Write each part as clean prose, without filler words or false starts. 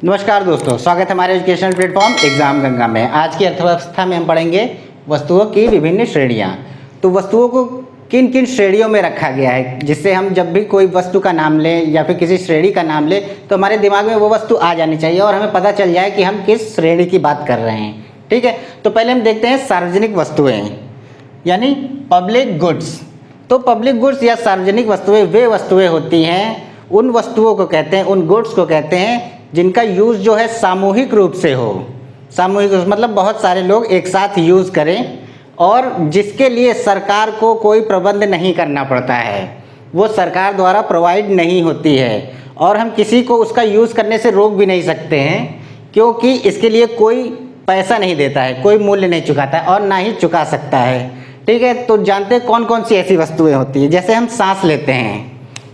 नमस्कार दोस्तों, स्वागत है हमारे एजुकेशनल प्लेटफॉर्म एग्जाम गंगा में। आज की अर्थव्यवस्था में हम पढ़ेंगे वस्तुओं की विभिन्न श्रेणियाँ। तो वस्तुओं को किन किन श्रेणियों में रखा गया है, जिससे हम जब भी कोई वस्तु का नाम लें या फिर किसी श्रेणी का नाम लें तो हमारे दिमाग में वो वस्तु आ जानी चाहिए और हमें पता चल जाए कि हम किस श्रेणी की बात कर रहे हैं। ठीक है, तो पहले हम देखते हैं सार्वजनिक वस्तुएँ यानी पब्लिक गुड्स। तो पब्लिक गुड्स या सार्वजनिक वस्तुएँ वे वस्तुएँ होती हैं, उन वस्तुओं को कहते हैं, उन गुड्स को कहते हैं जिनका यूज़ जो है सामूहिक रूप से हो। सामूहिक मतलब बहुत सारे लोग एक साथ यूज़ करें और जिसके लिए सरकार को कोई प्रबंध नहीं करना पड़ता है, वो सरकार द्वारा प्रोवाइड नहीं होती है और हम किसी को उसका यूज़ करने से रोक भी नहीं सकते हैं, क्योंकि इसके लिए कोई पैसा नहीं देता है, कोई मूल्य नहीं चुकाता है और ना ही चुका सकता है। ठीक है, तो जानते हैं कौन कौन सी ऐसी वस्तुएं होती हैं। जैसे हम सांस लेते हैं,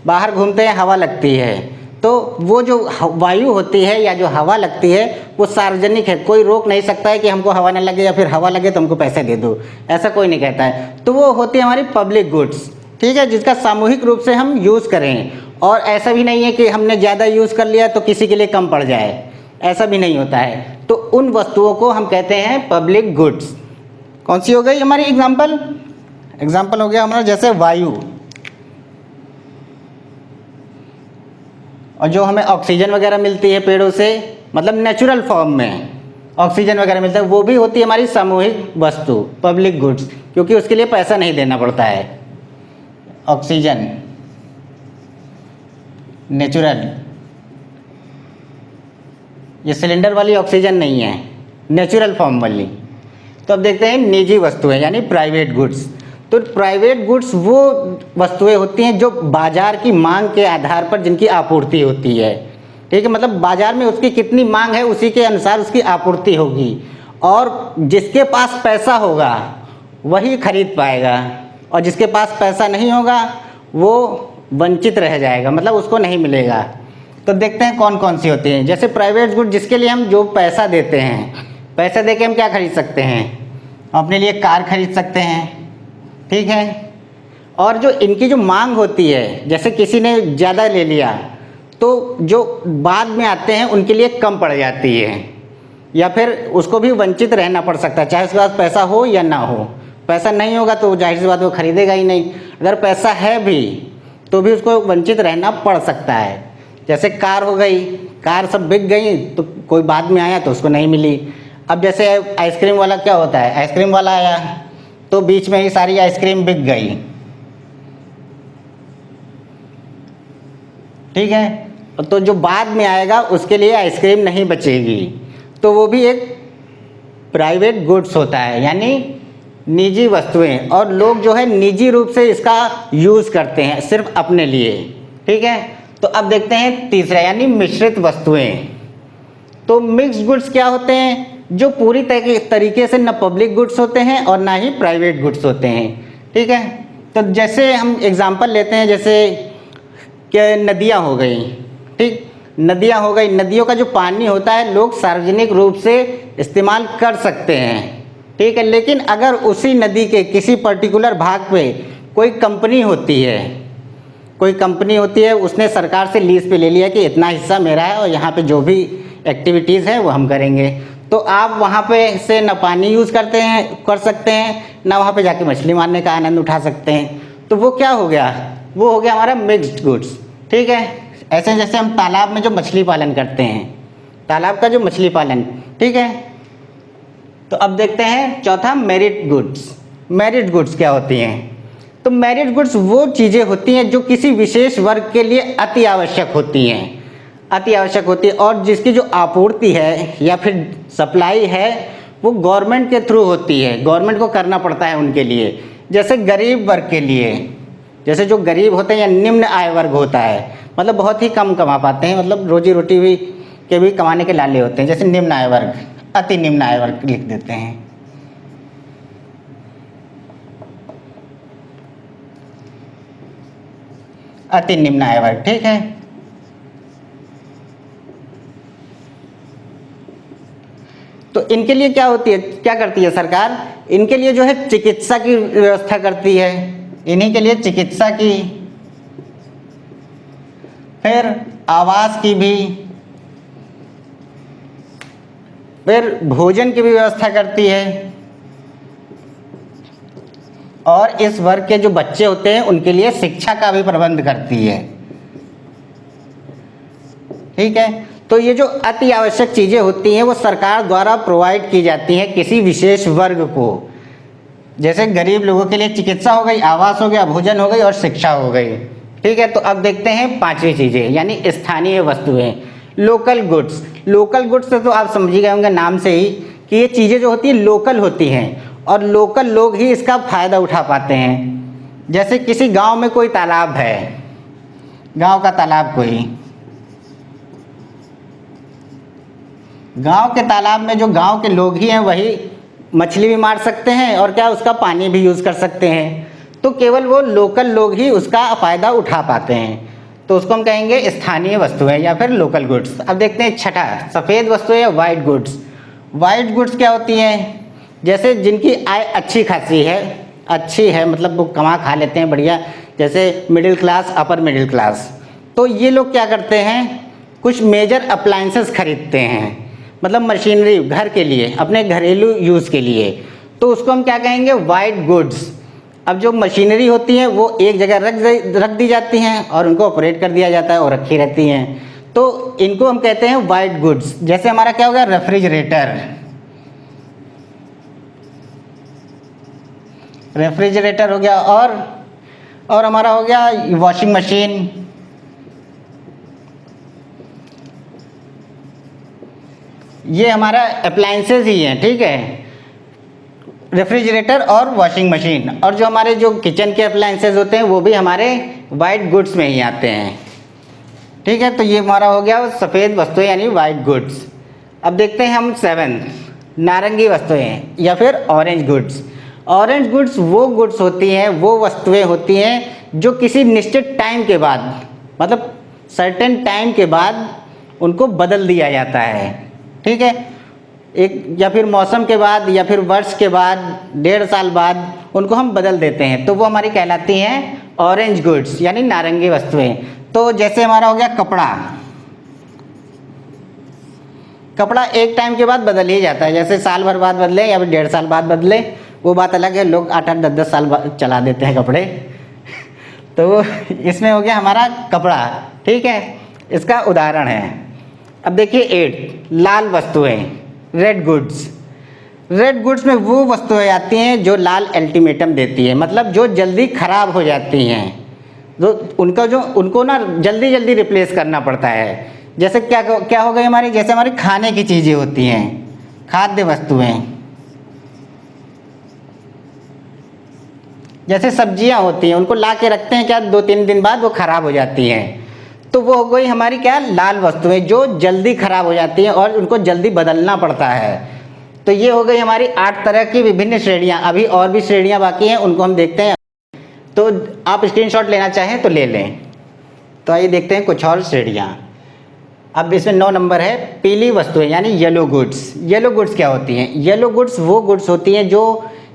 बाहर घूमते हैं, हवा लगती है, तो वो जो वायु होती है या जो हवा लगती है वो सार्वजनिक है, कोई रोक नहीं सकता है कि हमको हवा ना लगे या फिर हवा लगे तो हमको पैसे दे दो, ऐसा कोई नहीं कहता है। तो वो होती है हमारी पब्लिक गुड्स। ठीक है, जिसका सामूहिक रूप से हम यूज़ करें और ऐसा भी नहीं है कि हमने ज़्यादा यूज़ कर लिया तो किसी के लिए कम पड़ जाए, ऐसा भी नहीं होता है। तो उन वस्तुओं को हम कहते हैं पब्लिक गुड्स। कौन सी हो गई हमारी एग्जाम्पल हो गया हमारा जैसे वायु, और जो हमें ऑक्सीजन वगैरह मिलती है पेड़ों से, मतलब नेचुरल फॉर्म में ऑक्सीजन वगैरह मिलता है, वो भी होती है हमारी सामूहिक वस्तु पब्लिक गुड्स, क्योंकि उसके लिए पैसा नहीं देना पड़ता है। ऑक्सीजन नेचुरल, ये सिलेंडर वाली ऑक्सीजन नहीं है, नेचुरल फॉर्म वाली। तो अब देखते हैं निजी वस्तुएं यानी प्राइवेट गुड्स। तो प्राइवेट गुड्स वो वस्तुएं होती हैं जो बाजार की मांग के आधार पर जिनकी आपूर्ति होती है। ठीक है, मतलब बाजार में उसकी कितनी मांग है उसी के अनुसार उसकी आपूर्ति होगी और जिसके पास पैसा होगा वही खरीद पाएगा और जिसके पास पैसा नहीं होगा वो वंचित रह जाएगा, मतलब उसको नहीं मिलेगा। तो देखते हैं कौन कौन सी होती हैं। जैसे प्राइवेट गुड जिसके लिए हम जो पैसा देते हैं, पैसा दे के हम क्या खरीद सकते हैं, अपने लिए कार खरीद सकते हैं। ठीक है, और जो इनकी जो मांग होती है, जैसे किसी ने ज़्यादा ले लिया तो जो बाद में आते हैं उनके लिए कम पड़ जाती है या फिर उसको भी वंचित रहना पड़ सकता है, चाहे उसके पास पैसा हो या ना हो। पैसा नहीं होगा तो जाहिर सी बात वो खरीदेगा ही नहीं, अगर पैसा है भी तो भी उसको वंचित रहना पड़ सकता है। जैसे कार हो गई, कार सब बिक गई तो कोई बाद में आया तो उसको नहीं मिली। अब जैसे आइसक्रीम वाला क्या होता है, आइसक्रीम वाला आया तो बीच में ही सारी आइसक्रीम बिक गई। ठीक है, तो जो बाद में आएगा उसके लिए आइसक्रीम नहीं बचेगी, तो वो भी एक प्राइवेट गुड्स होता है यानी निजी वस्तुएं, और लोग जो है निजी रूप से इसका यूज़ करते हैं सिर्फ अपने लिए। ठीक है, तो अब देखते हैं तीसरा यानी मिश्रित वस्तुएं। तो मिक्स्ड गुड्स क्या होते हैं, जो पूरी तरीके से न पब्लिक गुड्स होते हैं और ना ही प्राइवेट गुड्स होते हैं। ठीक है, तो जैसे हम एग्जांपल लेते हैं, जैसे कि नदियाँ हो गई। ठीक, नदियाँ हो गई, नदियों का जो पानी होता है लोग सार्वजनिक रूप से इस्तेमाल कर सकते हैं। ठीक है, लेकिन अगर उसी नदी के किसी पर्टिकुलर भाग पे कोई कंपनी होती है, उसने सरकार से लीज पे ले लिया कि इतना हिस्सा मेरा है और यहाँ पे जो भी एक्टिविटीज़ है वो हम करेंगे, तो आप वहाँ पे से न पानी यूज़ कर सकते हैं, ना वहाँ पे जाके मछली मारने का आनंद उठा सकते हैं। तो वो क्या हो गया, वो हो गया हमारा मिक्स्ड गुड्स। ठीक है, ऐसे जैसे हम तालाब में जो मछली पालन करते हैं, तालाब का जो मछली पालन। ठीक है, तो अब देखते हैं चौथा मेरिट गुड्स। मेरिट गुड्स क्या होती हैं, तो मेरिट गुड्स वो चीज़ें होती हैं जो किसी विशेष वर्ग के लिए अति आवश्यक होती है और जिसकी जो आपूर्ति है या फिर सप्लाई है वो गवर्नमेंट के थ्रू होती है, गवर्नमेंट को करना पड़ता है उनके लिए। जैसे गरीब वर्ग के लिए, जैसे जो गरीब होते हैं या निम्न आय वर्ग होता है, मतलब बहुत ही कम कमा पाते हैं, मतलब रोजी रोटी भी कमाने के लाले होते हैं, जैसे निम्न आय वर्ग, अति निम्न आय वर्ग लिख देते हैं। अति निम्न आय वर्ग। ठीक है, तो इनके लिए क्या करती है सरकार, इनके लिए जो है चिकित्सा की व्यवस्था करती है, इन्हीं के लिए चिकित्सा की, फिर आवास की भी, फिर भोजन की भी व्यवस्था करती है, और इस वर्ग के जो बच्चे होते हैं उनके लिए शिक्षा का भी प्रबंध करती है। ठीक है, तो ये जो अति आवश्यक चीज़ें होती हैं वो सरकार द्वारा प्रोवाइड की जाती हैं किसी विशेष वर्ग को। जैसे गरीब लोगों के लिए चिकित्सा हो गई, आवास हो गया, भोजन हो गई और शिक्षा हो गई। ठीक है, तो अब देखते हैं पांचवी चीज़ें यानी स्थानीय वस्तुएं, लोकल गुड्स। लोकल गुड्स से तो आप समझ ही गए होंगे नाम से ही कि ये चीज़ें जो होती हैं लोकल होती हैं और लोकल लोग ही इसका फ़ायदा उठा पाते हैं। जैसे किसी गांव में कोई तालाब है, गांव का तालाब, कोई गांव के तालाब में जो गांव के लोग ही हैं वही मछली भी मार सकते हैं और क्या उसका पानी भी यूज़ कर सकते हैं। तो केवल वो लोकल लोग ही उसका फ़ायदा उठा पाते हैं, तो उसको हम कहेंगे स्थानीय वस्तुएं या फिर लोकल गुड्स। अब देखते हैं छठा, सफ़ेद वस्तुएं या वाइट गुड्स। वाइट गुड्स क्या होती हैं? जैसे जिनकी आय अच्छी खासी है, अच्छी है मतलब वो कमा खा लेते हैं बढ़िया, जैसे middle class, upper middle class. तो ये लोग क्या करते हैं, कुछ मेजर अप्लाइंसेस खरीदते हैं, मतलब मशीनरी घर के लिए, अपने घरेलू यूज़ के लिए। तो उसको हम क्या कहेंगे, वाइट गुड्स। अब जो मशीनरी होती हैं वो एक जगह रख दी जाती हैं और उनको ऑपरेट कर दिया जाता है और रखी रहती हैं, तो इनको हम कहते हैं वाइट गुड्स। जैसे हमारा क्या हो गया, रेफ्रिजरेटर हो गया, और हमारा हो गया वॉशिंग मशीन, ये हमारा अप्लायंसेस ही हैं। ठीक है, रेफ्रिजरेटर और वॉशिंग मशीन, और जो हमारे जो किचन के अप्लायंसेस होते हैं वो भी हमारे वाइट गुड्स में ही आते हैं। ठीक है, तो ये हमारा हो गया सफ़ेद वस्तुएं यानी वाइट गुड्स। अब देखते हैं हम सेवेंथ, नारंगी वस्तुएं या फिर ऑरेंज गुड्स। ऑरेंज गुड्स वो गुड्स होती हैं, वो वस्तुएं होती हैं जो किसी निश्चित टाइम के बाद, मतलब सर्टेन टाइम के बाद उनको बदल दिया जाता है। ठीक है, एक या फिर मौसम के बाद या फिर वर्ष के बाद, 1.5 साल बाद उनको हम बदल देते हैं, तो वो हमारी कहलाती हैं ऑरेंज गुड्स यानी नारंगी वस्तुएं। तो जैसे हमारा हो गया कपड़ा, कपड़ा एक टाइम के बाद बदल ही जाता है, जैसे साल भर बाद बदले या फिर 1.5 साल बाद बदले, वो बात अलग है, लोग 8-8, 10-10 साल चला देते हैं कपड़े। तो इसमें हो गया हमारा कपड़ा। ठीक है, इसका उदाहरण है। अब देखिए 8, लाल वस्तुएं, रेड गुड्स। रेड गुड्स में वो वस्तुएं आती हैं जो लाल अल्टीमेटम देती है, मतलब जो जल्दी ख़राब हो जाती हैं, उनको ना जल्दी जल्दी रिप्लेस करना पड़ता है। जैसे क्या हो गई हमारी, जैसे हमारी खाने की चीज़ें होती हैं, खाद्य वस्तुएं, जैसे सब्जियां होती हैं, उनको ला के रखते हैं क्या 2-3 दिन बाद वो ख़राब हो जाती हैं, तो वो हो गई हमारी क्या, लाल वस्तुएं जो जल्दी ख़राब हो जाती हैं और उनको जल्दी बदलना पड़ता है। तो ये हो गई हमारी 8 तरह की विभिन्न श्रेणियाँ। अभी और भी श्रेणियाँ बाकी हैं, उनको हम देखते हैं, तो आप स्क्रीनशॉट लेना चाहें तो ले लें। तो आइए देखते हैं कुछ और श्रेणियाँ। अब इसमें 9 नंबर है, पीली वस्तुएं यानी येलो गुड्स। येलो गुड्स क्या होती हैं? येलो गुड्स वो गुड्स होती हैं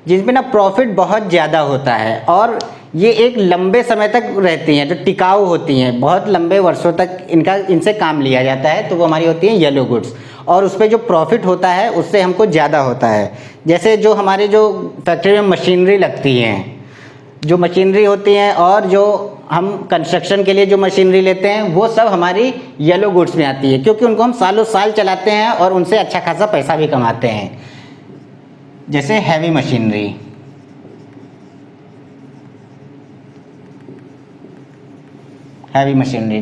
जिसमें ना प्रॉफिट बहुत ज़्यादा होता है और ये एक लंबे समय तक रहती हैं, जो टिकाऊ होती हैं, बहुत लंबे वर्षों तक इनसे काम लिया जाता है, तो वो हमारी होती हैं येलो गुड्स। और उस पर जो प्रॉफिट होता है उससे हमको ज़्यादा होता है। जैसे जो हमारे जो फैक्ट्री में मशीनरी लगती हैं, जो मशीनरी होती हैं और जो हम कंस्ट्रक्शन के लिए जो मशीनरी लेते हैं, वो सब हमारी येलो गुड्स में आती है, क्योंकि उनको हम सालों साल चलाते हैं और उनसे अच्छा खासा पैसा भी कमाते हैं। जैसे हैवी मशीनरी,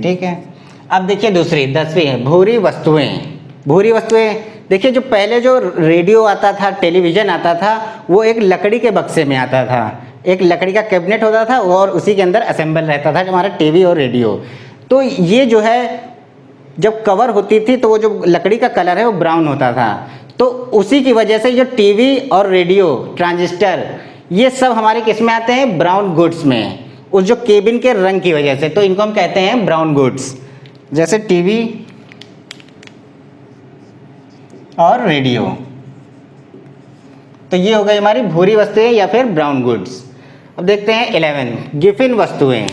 ठीक है। अब देखिए दूसरी 10वीं है भूरी वस्तुएं। भूरी वस्तुएं देखिए, जो पहले जो रेडियो आता था, टेलीविज़न आता था, वो एक लकड़ी के बक्से में आता था, एक लकड़ी का कैबिनेट होता था और उसी के अंदर असेंबल रहता था हमारा टीवी और रेडियो। तो ये जो है जब कवर होती थी तो वो जो लकड़ी का कलर है वो ब्राउन होता था, तो उसी की वजह से जो टीवी और रेडियो, ट्रांजिस्टर, ये सब हमारे किस में आते हैं, ब्राउन गुड्स में, उस जो केबिन के रंग की वजह से, तो इनको हम कहते हैं ब्राउन गुड्स। जैसे टीवी और रेडियो, तो ये हो गई हमारी भूरी वस्तुएं या फिर ब्राउन गुड्स। अब देखते हैं 11 गिफिन वस्तुएं।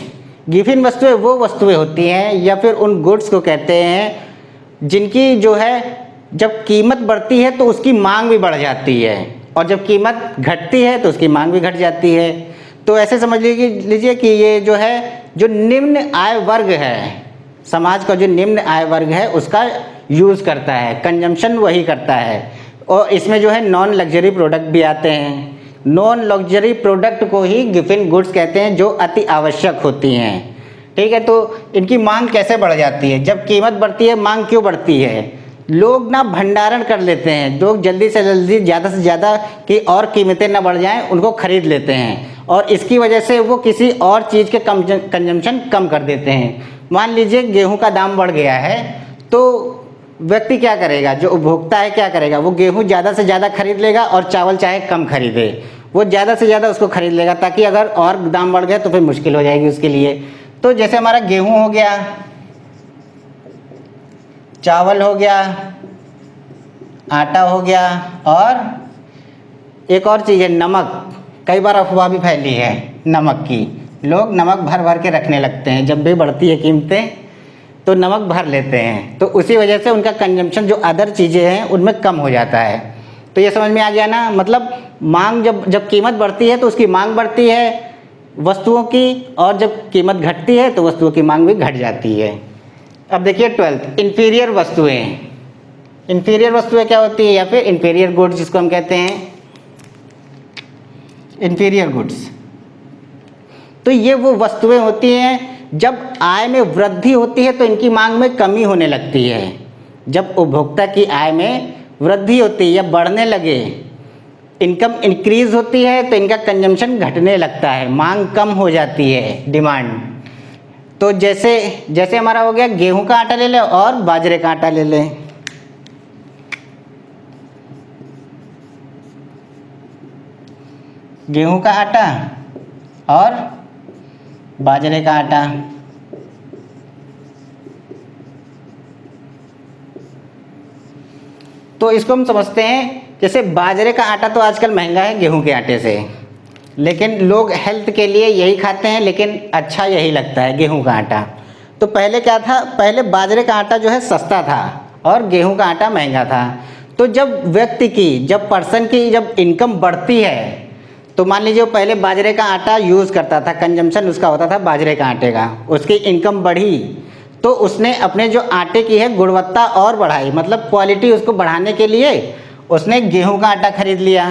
गिफिन वस्तुएं वो वस्तुएं होती हैं या फिर उन गुड्स को कहते हैं जिनकी जो है जब कीमत बढ़ती है तो उसकी मांग भी बढ़ जाती है, और जब कीमत घटती है तो उसकी मांग भी घट जाती है। तो ऐसे समझ लीजिए कि ये जो है, जो निम्न आय वर्ग है, समाज का जो निम्न आय वर्ग है उसका यूज़ करता है, कंजम्पशन वही करता है। और इसमें जो है नॉन लग्जरी प्रोडक्ट भी आते हैं। नॉन लग्जरी प्रोडक्ट को ही गिफिन गुड्स कहते हैं, जो अति आवश्यक होती हैं। ठीक है, तो इनकी मांग कैसे बढ़ जाती है? जब कीमत बढ़ती है, मांग क्यों बढ़ती है? लोग ना भंडारण कर लेते हैं, लोग जल्दी से जल्दी ज़्यादा से ज़्यादा कि और कीमतें ना बढ़ जाएं, उनको ख़रीद लेते हैं, और इसकी वजह से वो किसी और चीज़ के कंजम्पशन कम कर देते हैं। मान लीजिए गेहूं का दाम बढ़ गया है, तो व्यक्ति क्या करेगा, जो उपभोक्ता है क्या करेगा, वो गेहूं ज़्यादा से ज़्यादा खरीद लेगा, और चावल चाहे कम खरीदे, वो ज़्यादा से ज़्यादा उसको खरीद लेगा, ताकि अगर और दाम बढ़ गया तो फिर मुश्किल हो जाएगी उसके लिए। तो जैसे हमारा गेहूं हो गया, चावल हो गया, आटा हो गया, और एक और चीज़ है नमक। कई बार अफवाह भी फैली है नमक की, लोग नमक भर भर के रखने लगते हैं, जब भी बढ़ती है कीमतें तो नमक भर लेते हैं, तो उसी वजह से उनका कंजम्पशन जो अदर चीज़ें हैं उनमें कम हो जाता है। तो ये समझ में आ गया ना, मतलब मांग जब कीमत बढ़ती है तो उसकी मांग बढ़ती है वस्तुओं की, और जब कीमत घटती है तो वस्तुओं की मांग भी घट जाती है। अब देखिए 12th, इन्फीरियर वस्तुएं। इन्फीरियर वस्तुएं क्या होती है, या फिर इन्फीरियर गुड्स जिसको हम कहते हैं, इन्फीरियर गुड्स। तो ये वो वस्तुएं होती हैं जब आय में वृद्धि होती है तो इनकी मांग में कमी होने लगती है। जब उपभोक्ता की आय में वृद्धि होती है या बढ़ने लगे, इनकम इंक्रीज होती है, तो इनका कंजम्पशन घटने लगता है, मांग कम हो जाती है, डिमांड। तो जैसे हमारा हो गया गेहूं का आटा ले लें और बाजरे का आटा ले लें। गेहूं का आटा और बाजरे का आटा। तो इसको हम समझते हैं, जैसे बाजरे का आटा तो आजकल महंगा है गेहूं के आटे से, लेकिन लोग हेल्थ के लिए यही खाते हैं, लेकिन अच्छा यही लगता है गेहूं का आटा। तो पहले क्या था, पहले बाजरे का आटा जो है सस्ता था और गेहूं का आटा महंगा था। तो जब पर्सन की जब इनकम बढ़ती है, तो मान लीजिए वो पहले बाजरे का आटा यूज़ करता था, कंजम्पशन उसका होता था बाजरे का आटे का, उसकी इनकम बढ़ी तो उसने अपने जो आटे की है गुणवत्ता और बढ़ाई, मतलब क्वालिटी उसको बढ़ाने के लिए उसने गेहूं का आटा खरीद लिया।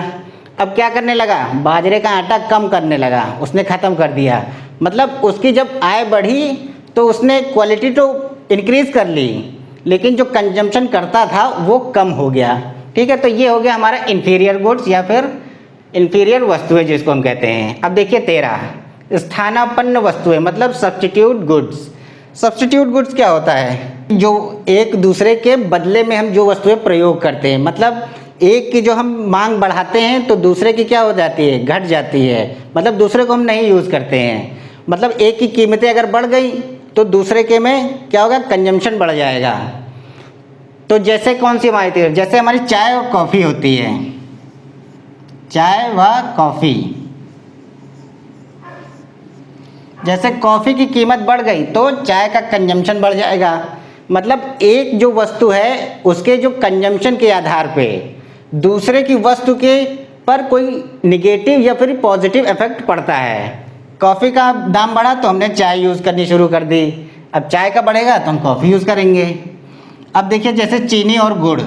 अब क्या करने लगा, बाजरे का आटा कम करने लगा, उसने ख़त्म कर दिया। मतलब उसकी जब आय बढ़ी तो उसने क्वालिटी तो इंक्रीज़ कर ली, लेकिन जो कंजम्पशन करता था वो कम हो गया। ठीक है, तो ये हो गया हमारा इन्फीरियर गुड्स या फिर इन्फीरियर वस्तुएं जिसको हम कहते हैं। अब देखिए 13, स्थानापन्न वस्तुएं, मतलब सब्स्टिट्यूट गुड्स। सब्स्टिट्यूट गुड्स क्या होता है, जो एक दूसरे के बदले में हम जो वस्तुएं प्रयोग करते हैं, मतलब एक की जो हम मांग बढ़ाते हैं तो दूसरे की क्या हो जाती है, घट जाती है, मतलब दूसरे को हम नहीं यूज़ करते हैं। मतलब एक की कीमतें अगर बढ़ गई तो दूसरे के में क्या होगा, कंजम्पशन बढ़ जाएगा। तो जैसे कौन सी हमारी थी, जैसे हमारी चाय और कॉफ़ी होती है, चाय व कॉफ़ी। जैसे कॉफ़ी की कीमत बढ़ गई तो चाय का कंजम्पशन बढ़ जाएगा। मतलब एक जो वस्तु है उसके जो कंजम्पशन के आधार पे दूसरे की वस्तु के पर कोई निगेटिव या फिर पॉजिटिव इफेक्ट पड़ता है। कॉफ़ी का दाम बढ़ा तो हमने चाय यूज़ करनी शुरू कर दी, अब चाय का बढ़ेगा तो हम कॉफ़ी यूज़ करेंगे। अब देखिए जैसे चीनी और गुड़,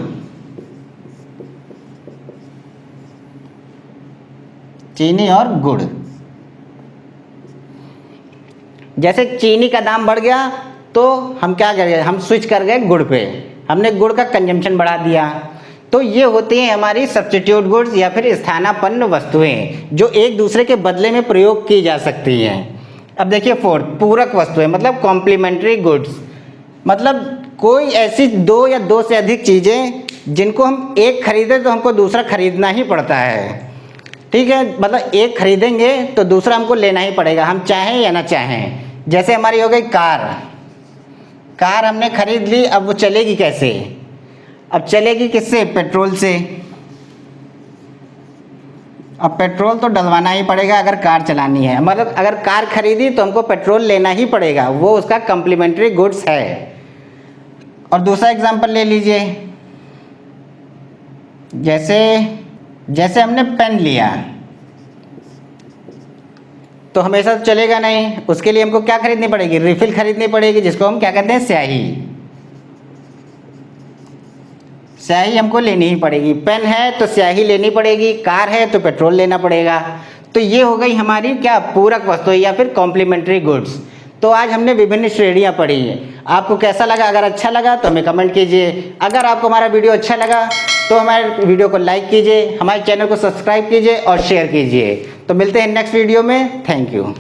चीनी और गुड़, जैसे चीनी का दाम बढ़ गया तो हम क्या कर गए, हम स्विच कर गए गुड़ पे, हमने गुड़ का कंजम्पशन बढ़ा दिया। तो ये होती हैं हमारी सब्स्टिट्यूट गुड्स या फिर स्थानापन्न वस्तुएं, जो एक दूसरे के बदले में प्रयोग की जा सकती हैं। अब देखिए 4, पूरक वस्तुएं, मतलब कॉम्प्लीमेंट्री गुड्स, मतलब कोई ऐसी दो या दो से अधिक चीज़ें जिनको हम एक खरीदें तो हमको दूसरा खरीदना ही पड़ता है। ठीक है, मतलब एक खरीदेंगे तो दूसरा हमको लेना ही पड़ेगा, हम चाहें या ना चाहें। जैसे हमारी हो गई कार हमने खरीद ली, अब वो चलेगी कैसे, अब चलेगी किससे, पेट्रोल से। अब पेट्रोल तो डलवाना ही पड़ेगा अगर कार चलानी है, मतलब अगर कार खरीदी तो हमको पेट्रोल लेना ही पड़ेगा, वो उसका कॉम्प्लीमेंट्री गुड्स है। और दूसरा एग्जांपल ले लीजिए, जैसे जैसे हमने पेन लिया तो हमेशा तो चलेगा नहीं, उसके लिए हमको क्या खरीदनी पड़ेगी, रिफिल खरीदनी पड़ेगी, जिसको हम क्या कहते हैं, स्याही। स्याही हमको लेनी ही पड़ेगी। पेन है तो स्याही लेनी पड़ेगी, कार है तो पेट्रोल लेना पड़ेगा। तो ये हो गई हमारी क्या, पूरक वस्तु या फिर कॉम्प्लीमेंट्री गुड्स। तो आज हमने विभिन्न श्रेणियां पढ़ी हैं। आपको कैसा लगा? अगर अच्छा लगा तो हमें कमेंट कीजिए। अगर आपको हमारा वीडियो अच्छा लगा तो हमारे वीडियो को लाइक कीजिए, हमारे चैनल को सब्सक्राइब कीजिए और शेयर कीजिए। तो मिलते हैं नेक्स्ट वीडियो में। Thank you.